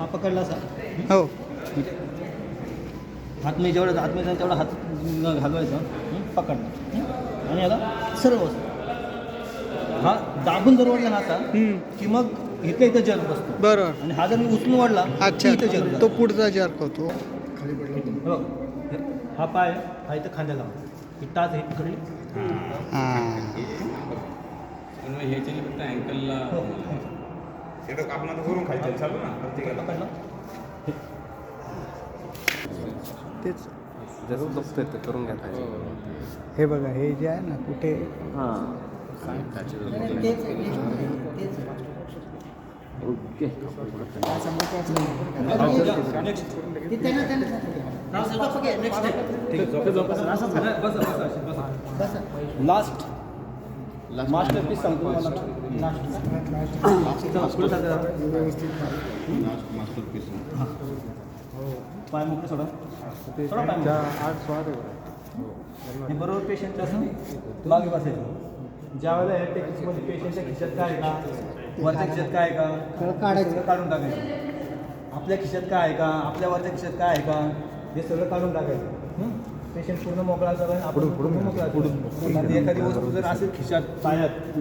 हा पकडला असा हो. हात मी जेवढं आतमध्ये जाईल तेवढा हात घालवायचा पकडला आणि याला सरळ बसतो. हा दाबून जर ओढला ना असा की मग इथल्या इथं जर्क बसतो. बरोबर. आणि हा जर मी उचलून ओढला अच्छा, की इथं जर्क तो पुढचा जर्क होतो. बघ हा पाय हा इथं खांद्याला ही टाच हे पकडली. हां. ह्याच्याने फक्त अँकलला आपण आता करून खायचं चालू ना प्रत्येकाला पकडला तेच जसं बघतोय ते करून घ्या पाहिजे. हे बघा, हे जे आहे ना कुठे ओके लास्ट मास्टर पीस सांगतो मला. मास्टर पीस पाय मोकळे सोडा सोडा पाय मोकळे. हे बरोबर पेशंटच्या असं मागे बसायचं. ज्यावेळेला या टेक्निक्समध्ये पेशंटच्या खिशात काय आहे का, वरच्या खिशात काय आहे का, सगळं काढून टाकायचं. आपल्या खिशात काय आहे का, आपल्या वरच्या खिशात काय आहे का, हे सगळं काढून टाकायचं. पेशंट पूर्ण मोकळा करा, आपण पूर्ण मोकळा कारण एखादी वस्तू जर असेल खिशात पायात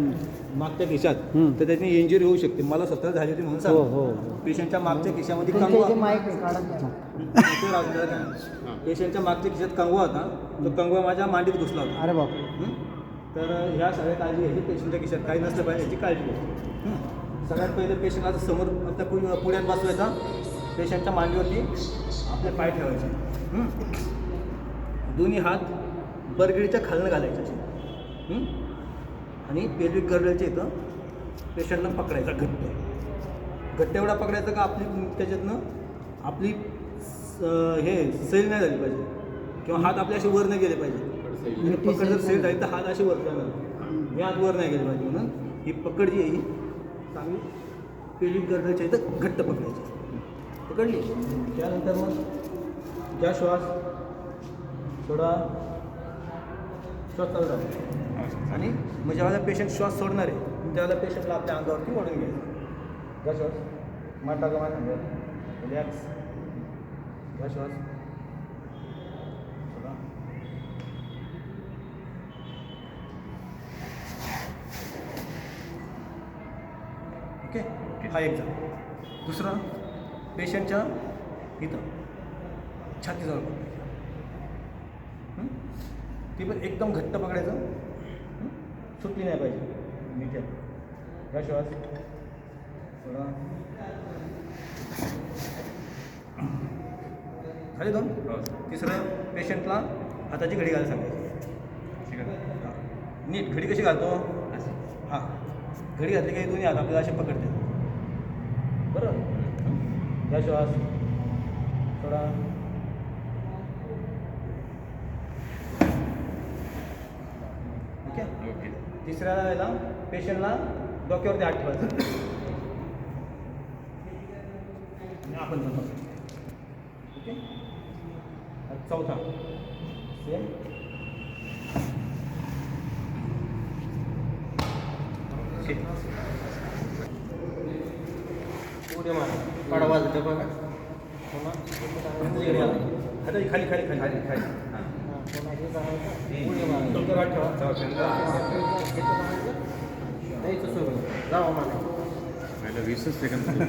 मागच्या खिशात तर त्याने इंजुरी होऊ शकते. मला 17 झाली होती म्हणून सांग. पेशंटच्या मागच्या खिशामध्ये कंगवा पेशंटच्या मागच्या खिशात कंगवा होता. तो कंगवा माझ्या मांडीत घुसला होता. अरे बाप. तर ह्या सगळ्या काळजी घ्यायची. पेशंटच्या खिशात काही नसलं पाहिजे याची काळजी घ्यायची. सगळ्यात पहिले पेशंटला समोर आपल्या पुढ्यात बसवायचा. पेशंटच्या मांडीवरती आपले पाय ठेवायचे. दोन्ही हात बरगिडीच्या खालनं घालायचे आणि पेल्विक गर्डलच्या इथं पेशंटला पकडायचा घट्ट एवढा पकडायचा का आपली त्याच्यातनं आपली हे सैल नाही झाली पाहिजे किंवा हात आपल्या असे वर नाही गेले पाहिजे. पकड जर सैल झाली तर हात असे वर जाणार, हे हात वर नाही गेले पाहिजे. म्हणून ही पकड जी आहे ही चांगली पेल्विक गर्डलच्या इथं घट्ट पकडायची. पकडली त्यानंतर मग ज्या श्वास थोडा श्वास चालू राहतो आणि मग ज्यावेळेला पेशंट श्वास सोडणार आहे त्यावेळेला पेशंटला आपल्या अंगावरती ओढून घ्यायचं. घ्या श्वास माटा गमा रिलॅक्स. घ्या श्वास सोडा. ओके हा एक झाला. दुसरा पेशंटच्या इथं छातीजवळ ती पण एकदम घट्ट पकडायचं. सुटली नाही पाहिजे. नीट घ्या श्वास थोडा. झाले दोन. तिसरं पेशंटला हाताची घडी घालायला सांगायची. नीट घडी कशी घालतो हां घडी घातली काही दोन्ही हात आपल्याला असे पकडते. बरोबर. घ्या श्वास थोडा. ओके. तिसऱ्या वेळेला पेशंटला डोक्यावरती हात ठेवायचा आणि आपण झोपायचं. ओके. चौथा सेम. उड्या मारा पाडा वाजतं बघा. खाली खाली खाली खाली खाली खाली डोक्यावर हात ठेवा. जावा मला 20 सेकंद